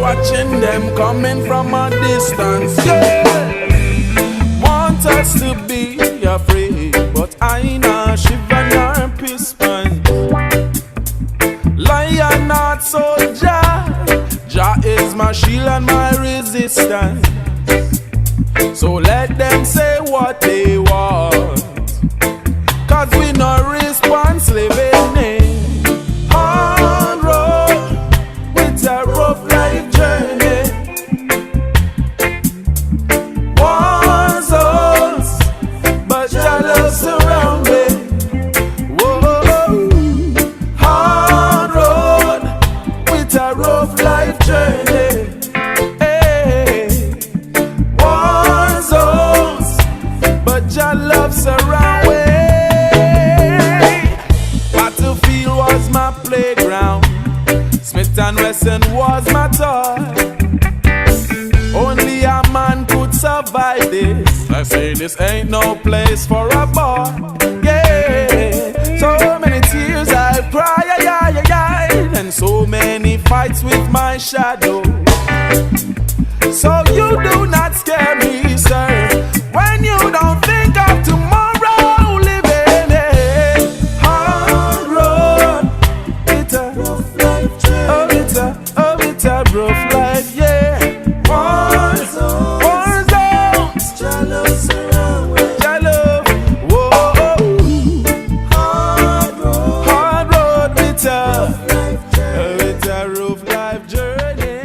watching them coming from a distance. Yeah, want us to be afraid, but I know shiver nor piss pants. Lion not soldier, Jah is my shield and my resistance. So let them say what they want, 'cause we no response living in hard road with a rough life journey. War zones, but your love surround me. Whoa, hard road with a rough life journey. Your love surround me. Battlefield was my playground, Smith and Wesson was my toy. Only a man could survive this. I say this ain't no place for a boy. Yeah, so many tears I cry, and so many fights with my shadow. So you do not scare me, sir, when you don't think of tomorrow. Living a hard road, it's a rough life, it's a rough life, yeah. War zones, jealous around me, jealous. Whoa, hard road, it's a rough life journey.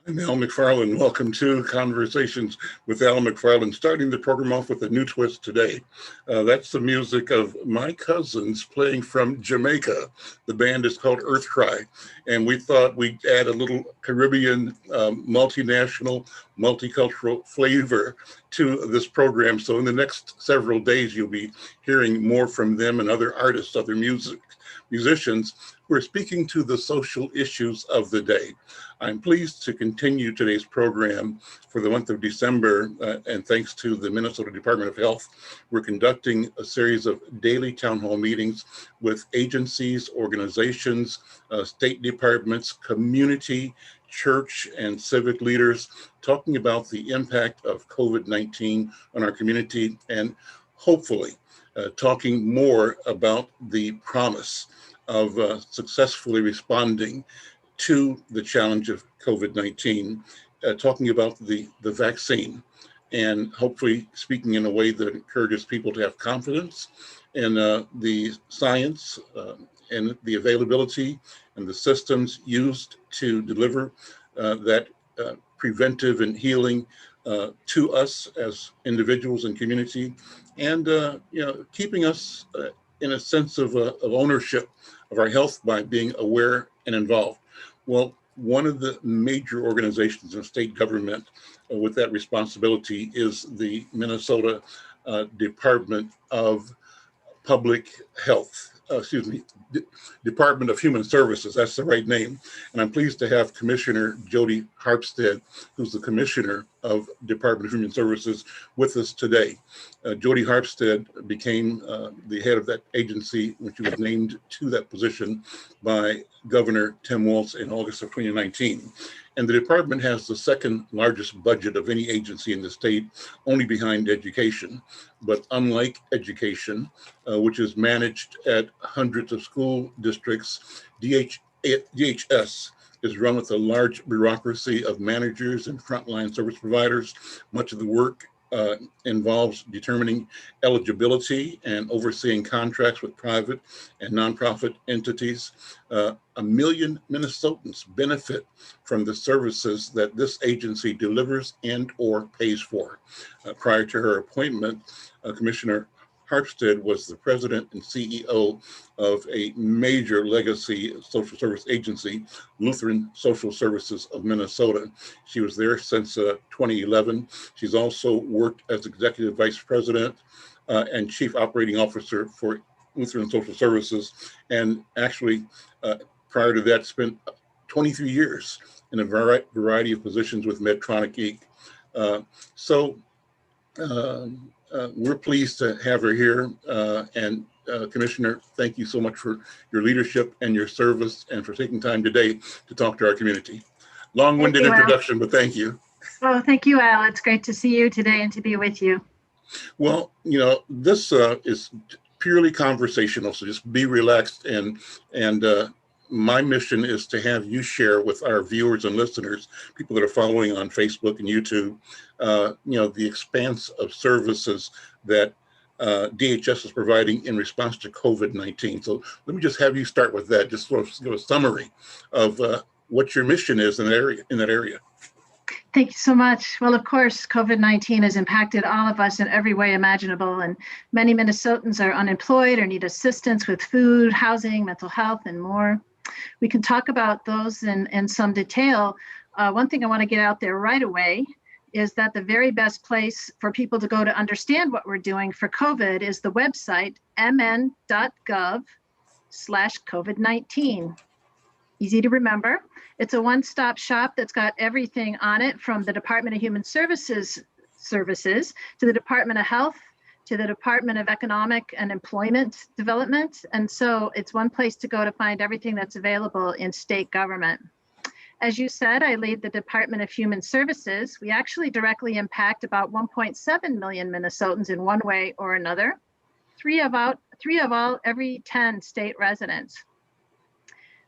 I'm Al McFarlane. Welcome to Conversations with Al McFarlane. Starting the program off with a new twist today. That's the music of my cousins playing from Jamaica. The band is called Earth Cry, and we thought we'd add a little Caribbean, multinational, multicultural flavor to this program. So in the next several days, you'll be hearing more from them and other artists, other musicians who are speaking to the social issues of the day. I'm pleased to continue today's program for the month of December, and thanks to the Minnesota Department of Health, we're conducting a series of daily town hall meetings with agencies, organizations, state departments, community, church, and civic leaders, talking about the impact of COVID-19 on our community, and hopefully talking more about the promise of successfully responding to the challenge of COVID-19, talking about the vaccine, and hopefully speaking in a way that encourages people to have confidence in the science and the availability and the systems used to deliver that preventive and healing to us as individuals and community, and keeping us in a sense of ownership of our health by being aware and involved. Well, one of the major organizations in state government with that responsibility is the Minnesota Department of Public Health, Department of Human Services, that's the right name. And I'm pleased to have Commissioner Jody Harpstead, who's the Commissioner of Department of Human Services, with us today. Jody Harpstead became the head of that agency when she was named to that position by Governor Tim Walz in August of 2019. And the department has the second largest budget of any agency in the state, only behind education. But unlike education, which is managed at hundreds of school districts, DHS is run with a large bureaucracy of managers and frontline service providers. Much of the work involves determining eligibility and overseeing contracts with private and nonprofit entities. 1 million Minnesotans benefit from the services that this agency delivers and or pays for. Prior to her appointment, Commissioner Harpstead was the president and CEO of a major legacy social service agency, Lutheran Social Services of Minnesota. She was there since 2011. She's also worked as executive vice president and chief operating officer for Lutheran Social Services, and actually prior to that spent 23 years in a variety of positions with Medtronic Inc. We're pleased to have her here. And Commissioner, thank you so much for your leadership and your service and for taking time today to talk to our community. Long-winded introduction, but thank you. Oh, thank you, Al. It's great to see you today and to be with you. Well, you know, this is purely conversational, so just be relaxed. And my mission is to have you share with our viewers and listeners, people that are following on Facebook and YouTube, you know, the expanse of services that DHS is providing in response to COVID-19. So let me just have you start with that, just sort of give a summary of what your mission is in that area. Thank you so much. Well, of course, COVID-19 has impacted all of us in every way imaginable, and many Minnesotans are unemployed or need assistance with food, housing, mental health, and more. We can talk about those in some detail. One thing I want to get out there right away is that the very best place for people to go to understand what we're doing for COVID is the website mn.gov/COVID-19. Easy to remember. It's a one-stop shop that's got everything on it, from the Department of Human Services to the Department of Health, to the Department of Economic and Employment Development. And so it's one place to go to find everything that's available in state government. As you said, I lead the Department of Human Services. We actually directly impact about 1.7 million Minnesotans in one way or another, three of every 10 state residents.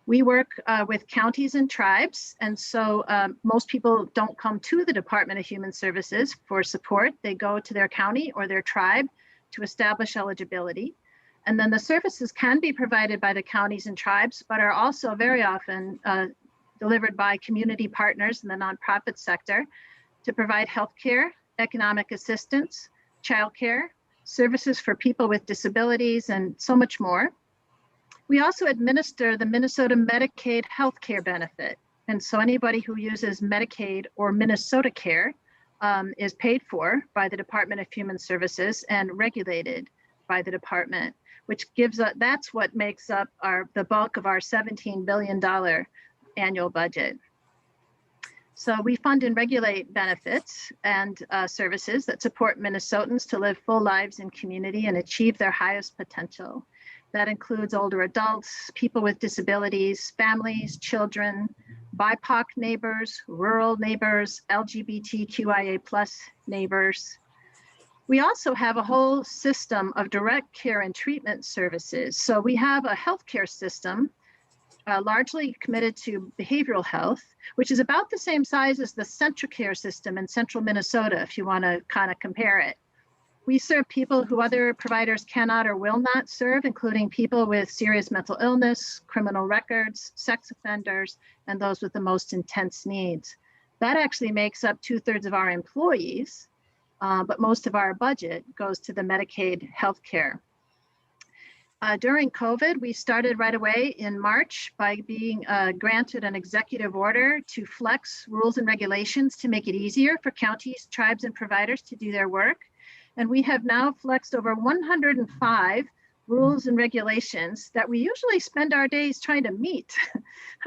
We work with counties and tribes, and so most people don't come to the Department of Human Services for support. They go to their county or their tribe to establish eligibility. And then the services can be provided by the counties and tribes, but are also very often delivered by community partners in the nonprofit sector to provide healthcare, economic assistance, childcare, services for people with disabilities, and so much more. We also administer the Minnesota Medicaid healthcare benefit. And so anybody who uses Medicaid or Minnesota Care is paid for by the Department of Human Services and regulated by the department, which gives us, that's what makes up the bulk of our $17 billion annual budget. So we fund and regulate benefits and services that support Minnesotans to live full lives in community and achieve their highest potential. That includes older adults, people with disabilities, families, children, BIPOC neighbors, rural neighbors, LGBTQIA+ neighbors. We also have a whole system of direct care and treatment services. So we have a healthcare system largely committed to behavioral health, which is about the same size as the Central Care system in central Minnesota, if you want to kind of compare it. We serve people who other providers cannot or will not serve, including people with serious mental illness, criminal records, sex offenders, and those with the most intense needs. That actually makes up 2/3 of our employees, but most of our budget goes to the Medicaid healthcare. During COVID, we started right away in March by being granted an executive order to flex rules and regulations to make it easier for counties, tribes, and providers to do their work. And we have now flexed over 105 rules and regulations that we usually spend our days trying to meet.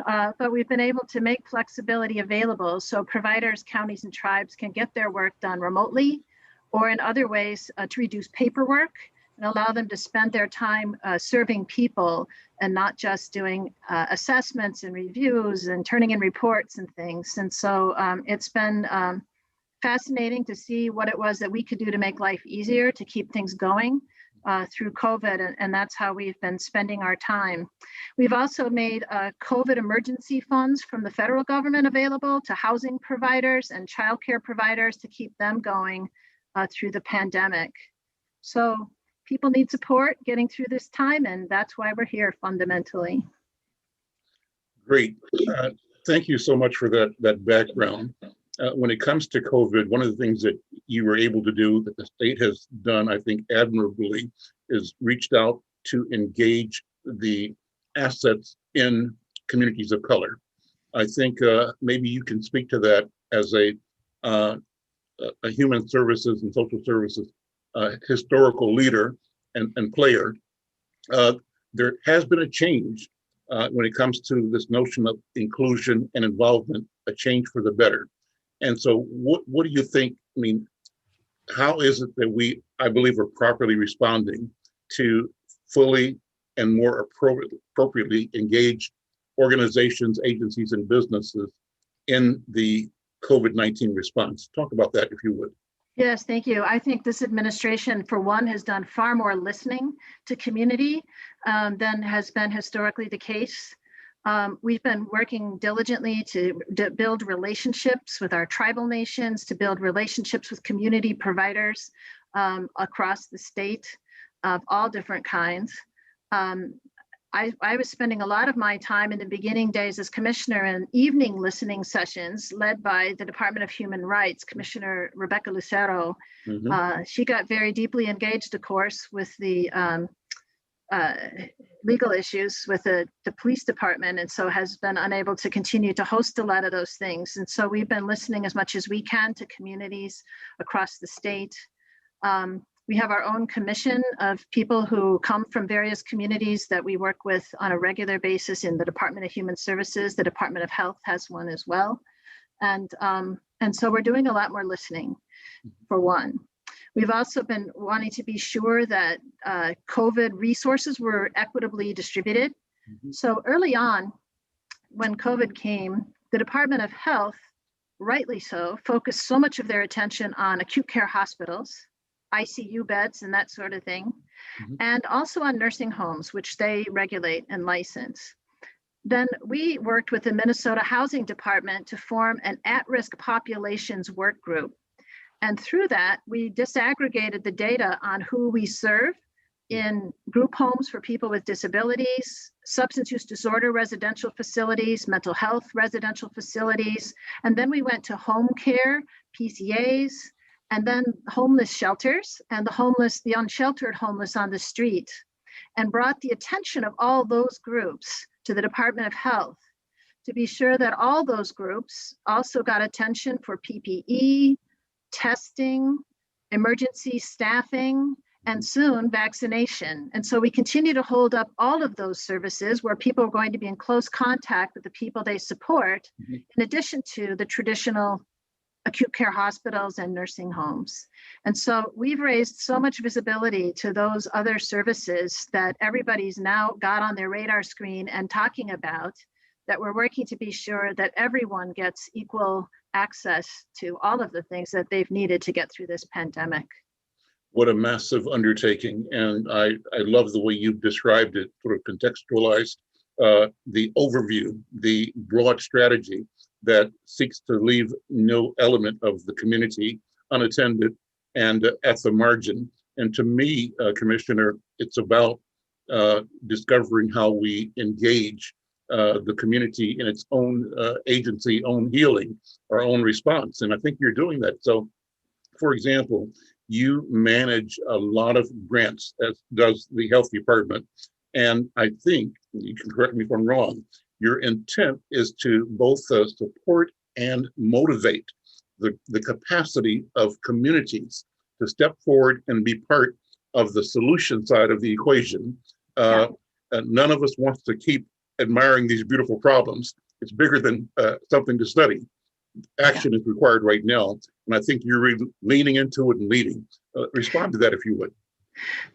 But we've been able to make flexibility available so providers, counties, and tribes can get their work done remotely or in other ways to reduce paperwork and allow them to spend their time serving people and not just doing assessments and reviews and turning in reports and things. And so it's been fascinating to see what it was that we could do to make life easier, to keep things going through COVID, and that's how we've been spending our time. We've also made COVID emergency funds from the federal government available to housing providers and childcare providers to keep them going through the pandemic. So people need support getting through this time, and that's why we're here fundamentally. Great. Thank you so much for that background. When it comes to COVID, one of the things that you were able to do that the state has done, I think, admirably, is reached out to engage the assets in communities of color. I think maybe you can speak to that as a human services and social services historical leader and player. There has been a change when it comes to this notion of inclusion and involvement, a change for the better. And so what do you think? I mean, how is it that we, I believe, are properly responding to fully and more appropriately engage organizations, agencies, and businesses in the COVID-19 response? Talk about that, if you would. Yes, thank you. I think this administration, for one, has done far more listening to community than has been historically the case. We've been working diligently to build relationships with our tribal nations, to build relationships with community providers across the state of all different kinds. I was spending a lot of my time in the beginning days as commissioner in evening listening sessions led by the Department of Human Rights, Commissioner Rebecca Lucero. Mm-hmm. She got very deeply engaged, of course, with the legal issues with the police department, and so has been unable to continue to host a lot of those things. And so we've been listening as much as we can to communities across the state. We have our own commission of people who come from various communities that we work with on a regular basis in the Department of Human Services. The Department of Health has one as well. And so we're doing a lot more listening, for one. We've also been wanting to be sure that COVID resources were equitably distributed. Mm-hmm. So early on, when COVID came, the Department of Health, rightly so, focused so much of their attention on acute care hospitals, ICU beds and that sort of thing, mm-hmm. and also on nursing homes, which they regulate and license. Then we worked with the Minnesota Housing Department to form an at-risk populations work group. And through that, we disaggregated the data on who we serve in group homes for people with disabilities, substance use disorder residential facilities, mental health residential facilities. And then we went to home care, PCAs, and then homeless shelters and the unsheltered homeless on the street, and brought the attention of all those groups to the Department of Health to be sure that all those groups also got attention for PPE, testing, emergency staffing, and soon vaccination. And so we continue to hold up all of those services where people are going to be in close contact with the people they support, mm-hmm. in addition to the traditional acute care hospitals and nursing homes. And so we've raised so much visibility to those other services that everybody's now got on their radar screen and talking about, that we're working to be sure that everyone gets equal access to all of the things that they've needed to get through this pandemic. What a massive undertaking. And I love the way you've described it, sort of contextualized the overview, the broad strategy that seeks to leave no element of the community unattended and at the margin. And to me, Commissioner, it's about discovering how we engage the community in its own agency, own healing, our own response. And I think you're doing that. So, for example, you manage a lot of grants, as does the health department. And I think, you can correct me if I'm wrong, your intent is to both support and motivate the capacity of communities to step forward and be part of the solution side of the equation. None of us wants to keep admiring these beautiful problems. It's bigger than something to study. Action is required right now, and I think you're leaning into it and leading. Respond to that if you would.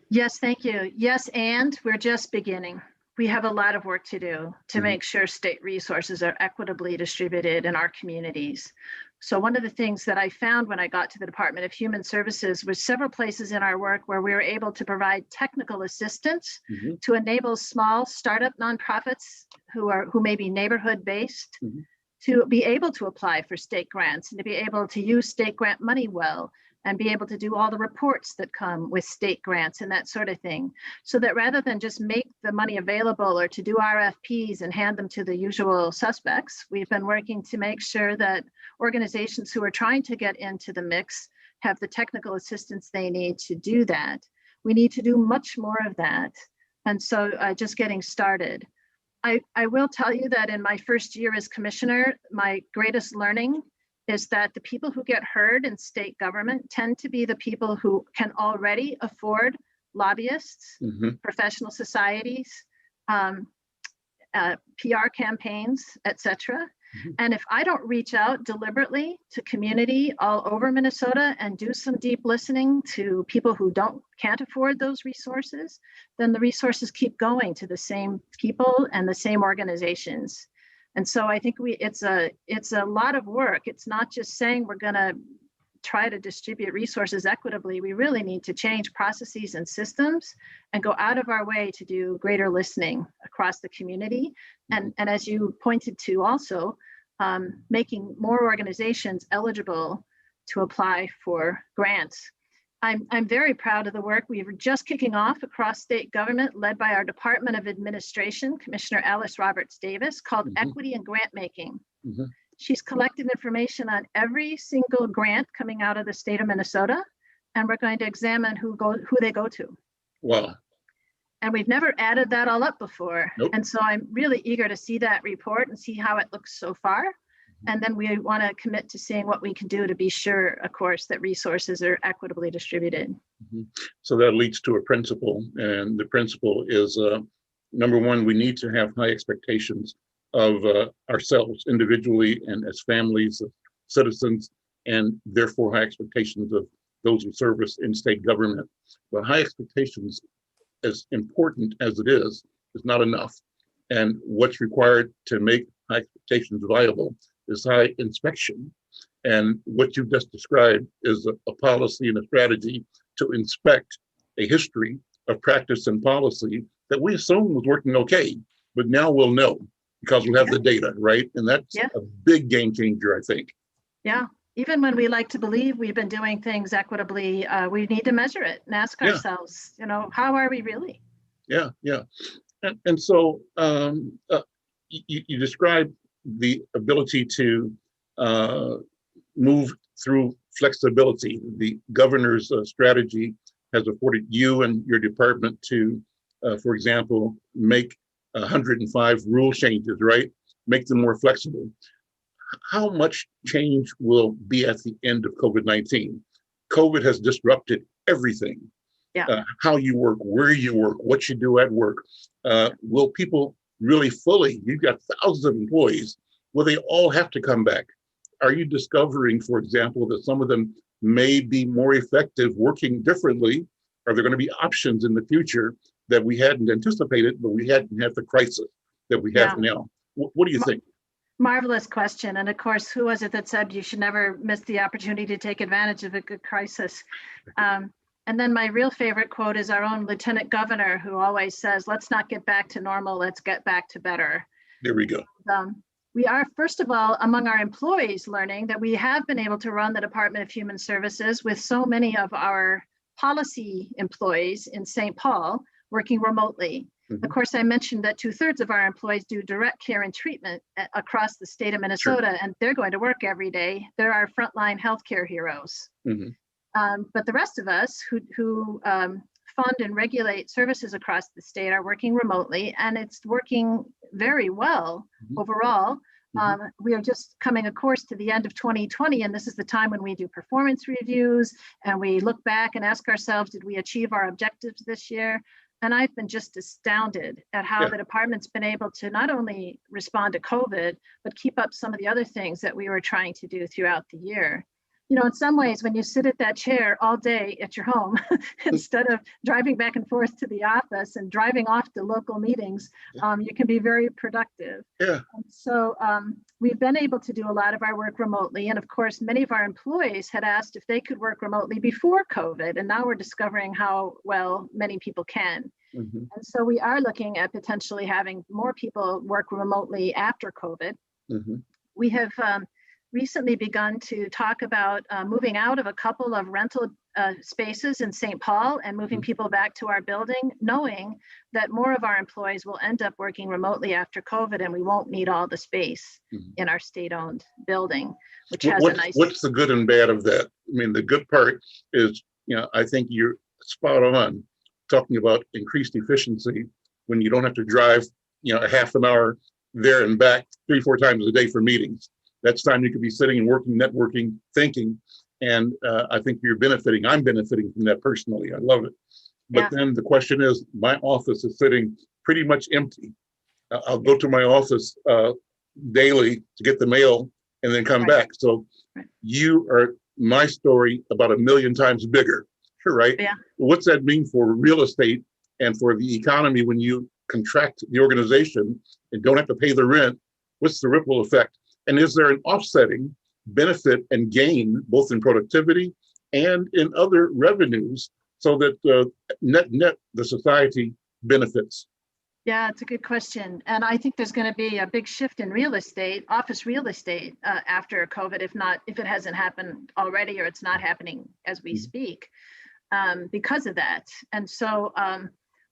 Yes, thank you. Yes, and we're just beginning. We have a lot of work to do to make sure state resources are equitably distributed in our communities. So one of the things that I found when I got to the Department of Human Services was several places in our work where we were able to provide technical assistance to enable small startup nonprofits who may be neighborhood based to be able to apply for state grants and to be able to use state grant money well, and be able to do all the reports that come with state grants and that sort of thing. So that rather than just make the money available or to do RFPs and hand them to the usual suspects, we've been working to make sure that organizations who are trying to get into the mix have the technical assistance they need to do that. We need to do much more of that. And so just getting started. I will tell you that in my first year as commissioner, my greatest learning is that the people who get heard in state government tend to be the people who can already afford lobbyists, professional societies, PR campaigns, etc. And if I don't reach out deliberately to community all over Minnesota and do some deep listening to people who can't afford those resources, then the resources keep going to the same people and the same organizations. And so I think it's a lot of work. It's not just saying we're going to try to distribute resources equitably. We really need to change processes and systems and go out of our way to do greater listening across the community. And as you pointed to also, making more organizations eligible to apply for grants. I'm very proud of the work we were just kicking off across state government, led by our Department of Administration, Commissioner Alice Roberts Davis, called Equity and Grant Making. She's collected information on every single grant coming out of the state of Minnesota, and we're going to examine who they go to. Wow. And we've never added that all up before. Nope. And so I'm really eager to see that report and see how it looks so far. And then we want to commit to seeing what we can do to be sure, of course, that resources are equitably distributed. So that leads to a principle. And the principle is, number one, we need to have high expectations of ourselves individually and as families, citizens, and therefore high expectations of those who serve us in state government. But high expectations, as important as it is not enough. And what's required to make high expectations viable is high inspection. And what you've just described is a policy and a strategy to inspect a history of practice and policy that we assume was working okay, but now we'll know because we'll have the data, right? And that's a big game changer, I think. Yeah, even when we like to believe we've been doing things equitably, we need to measure it and ask ourselves, how are we really? Yeah. And so you describe the ability to move through flexibility. The governor's strategy has afforded you and your department to, for example, make 105 rule changes, right? Make them more flexible. How much change will be at the end of COVID-19? COVID has disrupted everything. How you work, where you work, what you do at work. Will people really fully, you've got thousands of employees, will they all have to come back? Are you discovering, for example, that some of them may be more effective working differently? Are there going to be options in the future that we hadn't anticipated, but we hadn't had the crisis that we have now? What do you think? Marvelous question. And of course, who was it that said you should never miss the opportunity to take advantage of a good crisis? And then my real favorite quote is our own Lieutenant Governor, who always says, let's not get back to normal, let's get back to better. There we go. We are, first of all, among our employees learning that we have been able to run the Department of Human Services with so many of our policy employees in St. Paul working remotely. Of course, I mentioned that 2/3 of our employees do direct care and treatment across the state of Minnesota, and they're going to work every day. They're our frontline healthcare heroes. But the rest of us who fund and regulate services across the state are working remotely, and it's working very well overall. We are just coming, of course, to the end of 2020, and this is the time when we do performance reviews and we look back and ask ourselves, did we achieve our objectives this year? And I've been just astounded at how the department's been able to not only respond to COVID, but keep up some of the other things that we were trying to do throughout the year. You know, in some ways, when you sit at that chair all day at your home, instead of driving back and forth to the office and driving off to local meetings, you can be very productive. Yeah. And so we've been able to do a lot of our work remotely. And of course, many of our employees had asked if they could work remotely before COVID. And now we're discovering how well many people can. And so we are looking at potentially having more people work remotely after COVID. We have recently begun to talk about moving out of a couple of rental spaces in St. Paul and moving people back to our building, knowing that more of our employees will end up working remotely after COVID and we won't need all the space in our state-owned building, which has a nice... What's the good and bad of that? I mean, the good part is, you know, I think you're spot on talking about increased efficiency when you don't have to drive, you know, a half an hour there and back 3-4 times a day for meetings. That's time you could be sitting and working, networking, thinking. And I think you're benefiting. I'm benefiting from that personally. I love it. But then the question is, my office is sitting pretty much empty. I'll go to my office daily to get the mail and then come back. So you are my story about 1 million times bigger, right? Yeah. What's that mean for real estate and for the economy when you contract the organization and don't have to pay the rent? What's the ripple effect? And is there an offsetting benefit and gain, both in productivity and in other revenues, so that net the society benefits? Yeah, it's a good question. And I think there's going to be a big shift in real estate, office real estate after COVID, if it hasn't happened already, or it's not happening as we speak, because of that. And so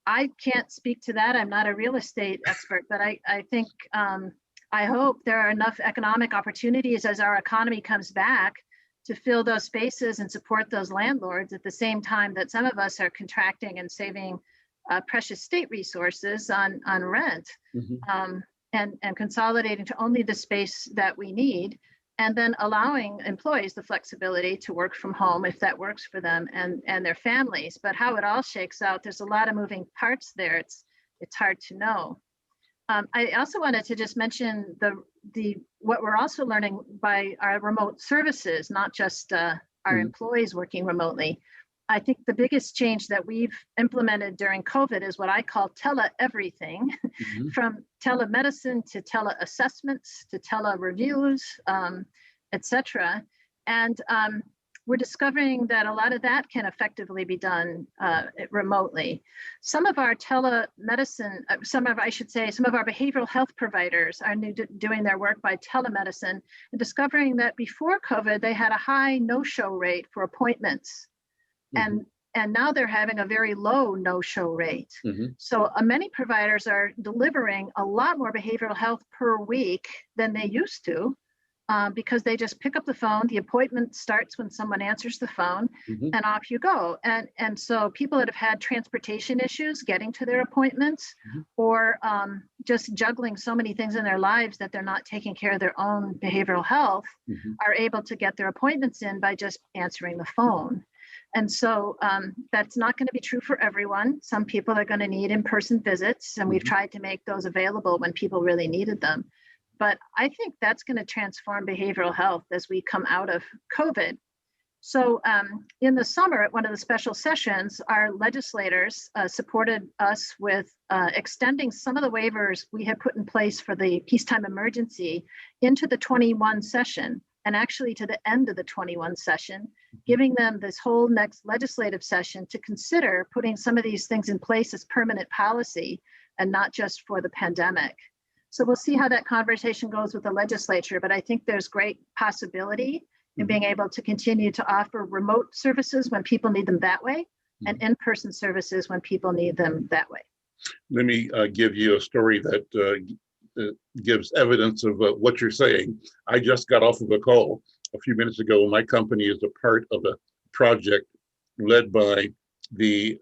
I can't speak to that. I'm not a real estate expert, but I think I hope there are enough economic opportunities as our economy comes back to fill those spaces and support those landlords at the same time that some of us are contracting and saving precious state resources on rent, and consolidating to only the space that we need, and then allowing employees the flexibility to work from home if that works for them and their families. But how it all shakes out, there's a lot of moving parts there. It's hard to know. I also wanted to just mention what we're also learning by our remote services, not just our employees working remotely. I think the biggest change that we've implemented during COVID is what I call tele-everything, from telemedicine to tele-assessments to tele-reviews, et cetera. And we're discovering that a lot of that can effectively be done remotely. Some of our telemedicine, some of our behavioral health providers are doing their work by telemedicine and discovering that before COVID, they had a high no-show rate for appointments. And now they're having a very low no-show rate. So many providers are delivering a lot more behavioral health per week than they used to, because they just pick up the phone. The appointment starts when someone answers the phone, and off you go. And so people that have had transportation issues getting to their appointments, or just juggling so many things in their lives that they're not taking care of their own behavioral health, are able to get their appointments in by just answering the phone. And so that's not going to be true for everyone. Some people are going to need in-person visits, and we've tried to make those available when people really needed them. But I think that's going to transform behavioral health as we come out of COVID. So in the summer, at one of the special sessions, our legislators supported us with extending some of the waivers we had put in place for the peacetime emergency into the 21 session, and actually to the end of the 21 session, giving them this whole next legislative session to consider putting some of these things in place as permanent policy and not just for the pandemic. So we'll see how that conversation goes with the legislature, but I think there's great possibility in being able to continue to offer remote services when people need them that way, and in-person services when people need them that way. Let me give you a story that gives evidence of what you're saying. I just got off of a call a few minutes ago. My company is a part of a project led by the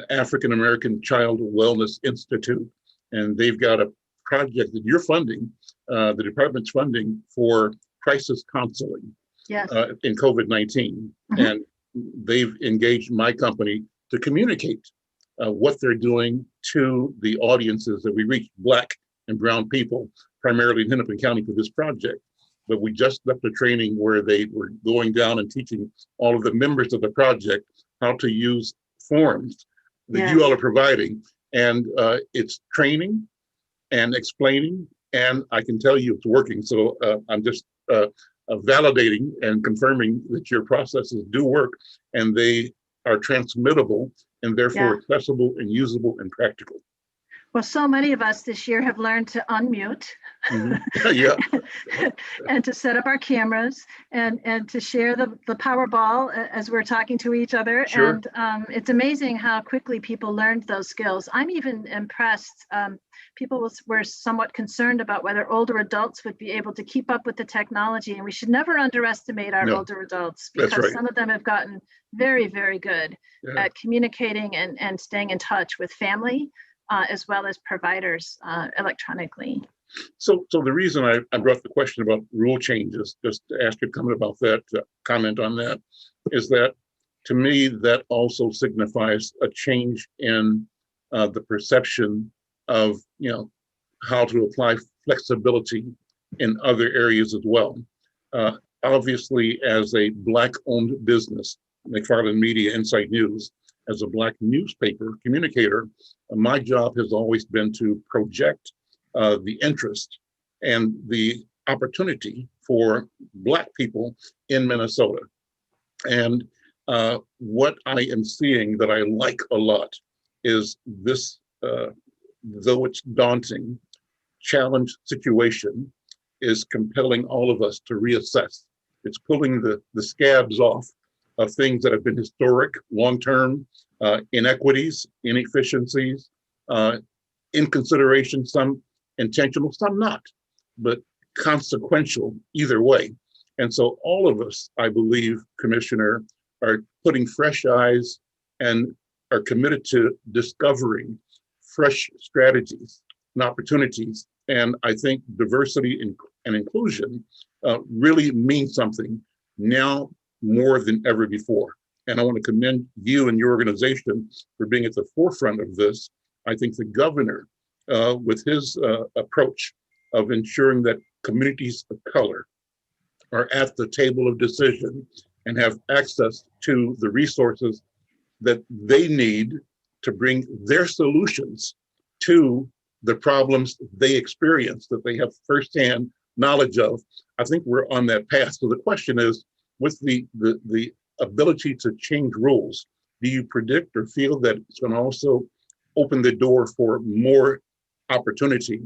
African American Child Wellness Institute, and they've got a project that you're funding the department's funding for crisis counseling Yes. in COVID-19. And they've engaged my company to communicate what they're doing to the audiences that we reach, Black and brown people, primarily in Hennepin County, for this project. But we just left a training where they were going down and teaching all of the members of the project how to use forms that you all are providing. And it's training and explaining, and I can tell you it's working. So I'm just validating and confirming that your processes do work, and they are transmittable and therefore accessible and usable and practical. Well, so many of us this year have learned to unmute and to set up our cameras and to share the Powerball as we're talking to each other. Sure. And it's amazing how quickly people learned those skills. I'm even impressed. People were somewhat concerned about whether older adults would be able to keep up with the technology. And we should never underestimate our older adults, because some of them have gotten very, very good at communicating and staying in touch with family, as well as providers electronically. So the reason I brought the question about rule changes, just to ask you to comment on that, is that to me, that also signifies a change in the perception of, how to apply flexibility in other areas as well. Obviously, as a Black-owned business, McFarlane Media Insight News, as a Black newspaper communicator, my job has always been to project the interest and the opportunity for Black people in Minnesota. And what I am seeing that I like a lot is this, though it's daunting, challenge situation is compelling all of us to reassess. It's pulling the scabs off of things that have been historic, long-term inequities, inefficiencies, inconsideration, some intentional, some not, but consequential either way. And so all of us, I believe, Commissioner, are putting fresh eyes and are committed to discovering fresh strategies and opportunities. And I think diversity and inclusion really means something now more than ever before. And I want to commend you and your organization for being at the forefront of this. I think the governor, with his approach of ensuring that communities of color are at the table of decision and have access to the resources that they need to bring their solutions to the problems they experience, that they have firsthand knowledge of. I think we're on that path. So the question is, with the ability to change rules, do you predict or feel that it's going to also open the door for more opportunity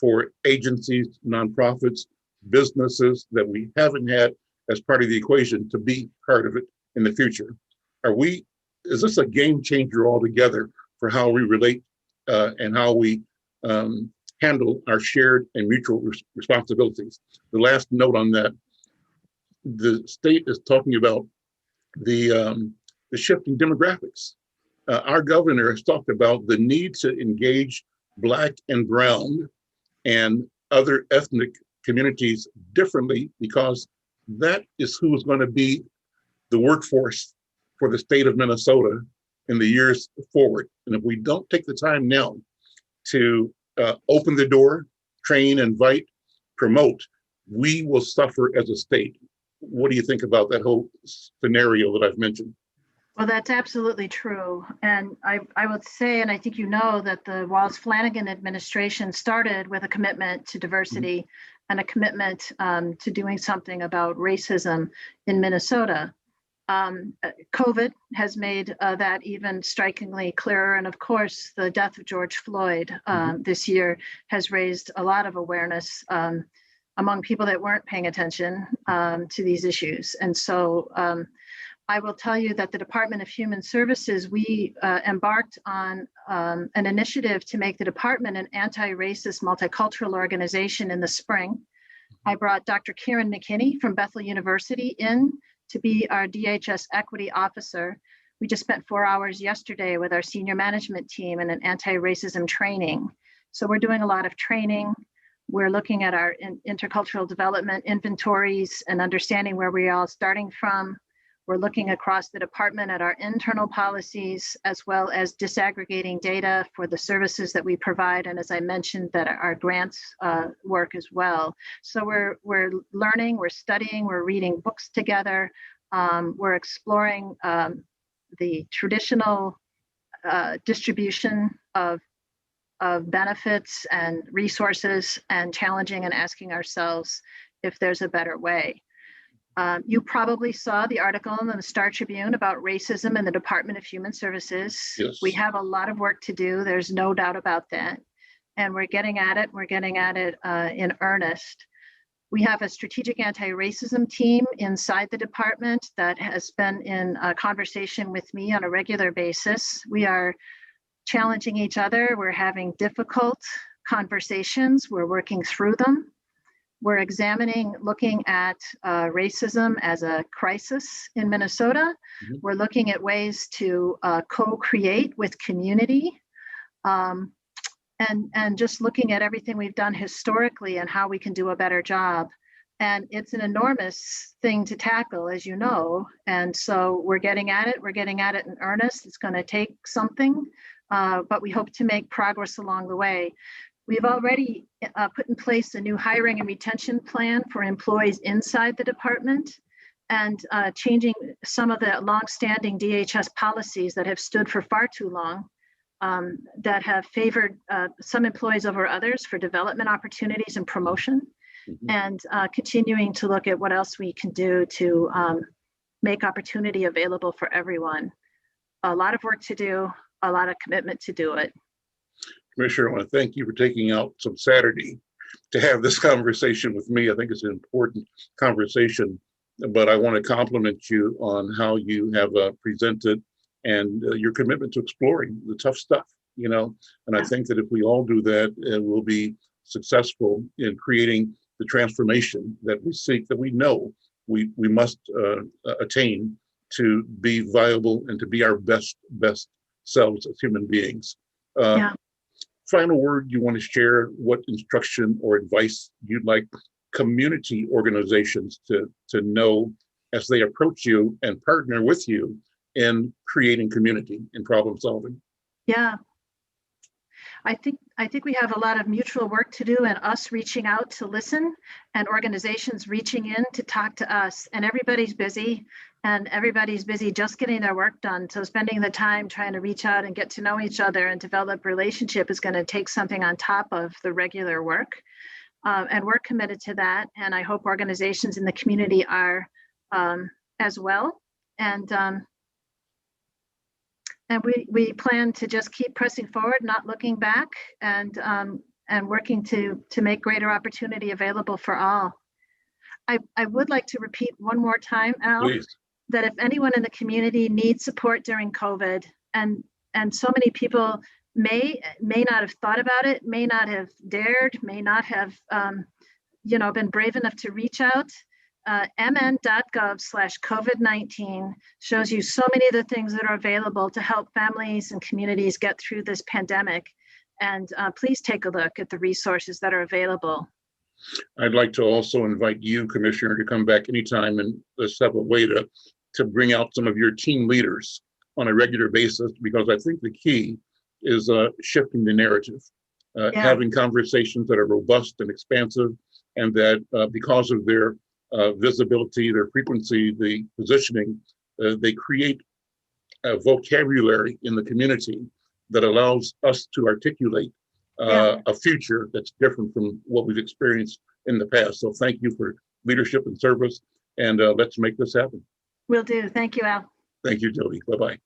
for agencies, nonprofits, businesses that we haven't had as part of the equation to be part of it in the future? Is this a game changer altogether for how we relate and how we handle our shared and mutual responsibilities? The last note on that, the state is talking about the shifting demographics. Our governor has talked about the need to engage Black and brown and other ethnic communities differently, because that is who is going to be the workforce for the state of Minnesota in the years forward. And if we don't take the time now to open the door, train, invite, promote, we will suffer as a state. What do you think about that whole scenario that I've mentioned? Well, that's absolutely true. And I would say, and I think you know, that the Walz-Flanagan administration started with a commitment to diversity and a commitment to doing something about racism in Minnesota. COVID has made that even strikingly clearer. And of course, the death of George Floyd this year has raised a lot of awareness among people that weren't paying attention to these issues. And so I will tell you that the Department of Human Services, we embarked on an initiative to make the department an anti-racist multicultural organization in the spring. I brought Dr. Karen McKinney from Bethel University in to be our DHS equity officer. We just spent 4 hours yesterday with our senior management team in an anti-racism training. So we're doing a lot of training. We're looking at our intercultural development inventories and understanding where we are all starting from. We're looking across the department at our internal policies, as well as disaggregating data for the services that we provide. And as I mentioned, that our grants work as well. So we're learning, we're studying, we're reading books together. We're exploring the traditional distribution of benefits and resources, and challenging and asking ourselves if there's a better way. You probably saw the article in the Star Tribune about racism in the Department of Human Services. Yes. We have a lot of work to do. There's no doubt about that. And we're getting at it. We're getting at it in earnest. We have a strategic anti-racism team inside the department that has been in conversation with me on a regular basis. We are challenging each other. We're having difficult conversations. We're working through them. We're looking at racism as a crisis in Minnesota. Mm-hmm. We're looking at ways to co-create with community, and just looking at everything we've done historically and how we can do a better job. And it's an enormous thing to tackle, as you know. And so we're getting at it. We're getting at it in earnest. It's going to take something, but we hope to make progress along the way. We've already put in place a new hiring and retention plan for employees inside the department, and changing some of the longstanding DHS policies that have stood for far too long, that have favored some employees over others for development opportunities and promotion, mm-hmm. and continuing to look at what else we can do to make opportunity available for everyone. A lot of work to do, a lot of commitment to do it. Commissioner, I want to thank you for taking out some Saturday to have this conversation with me. I think it's an important conversation, but I want to compliment you on how you have presented and your commitment to exploring the tough stuff, you know, and I think that if we all do that, we'll be successful in creating the transformation that we seek, that we know we must attain to be viable and to be our best selves as human beings. Yeah. Final word you want to share, what instruction or advice you'd like community organizations to know as they approach you and partner with you in creating community and problem solving? Yeah. I think we have a lot of mutual work to do, and us reaching out to listen, and organizations reaching in to talk to us. And everybody's busy just getting their work done. So spending the time trying to reach out and get to know each other and develop relationship is going to take something on top of the regular work. And we're committed to that. And I hope organizations in the community are as well. And we plan to just keep pressing forward, not looking back, and working to make greater opportunity available for all. I would like to repeat one more time, Al, Please. That if anyone in the community needs support during COVID, and so many people may not have thought about it, may not have dared, may not have been brave enough to reach out, mn.gov/COVID-19 shows you so many of the things that are available to help families and communities get through this pandemic. And please take a look at the resources that are available. I'd like to also invite you, Commissioner, to come back anytime and let's have a way to bring out some of your team leaders on a regular basis, because I think the key is shifting the narrative, having conversations that are robust and expansive, and that because of their visibility, their frequency, the positioning, they create a vocabulary in the community that allows us to articulate a future that's different from what we've experienced in the past. So thank you for leadership and service, and let's make this happen. Will do. Thank you, Al. Thank you, Jody. Bye-bye.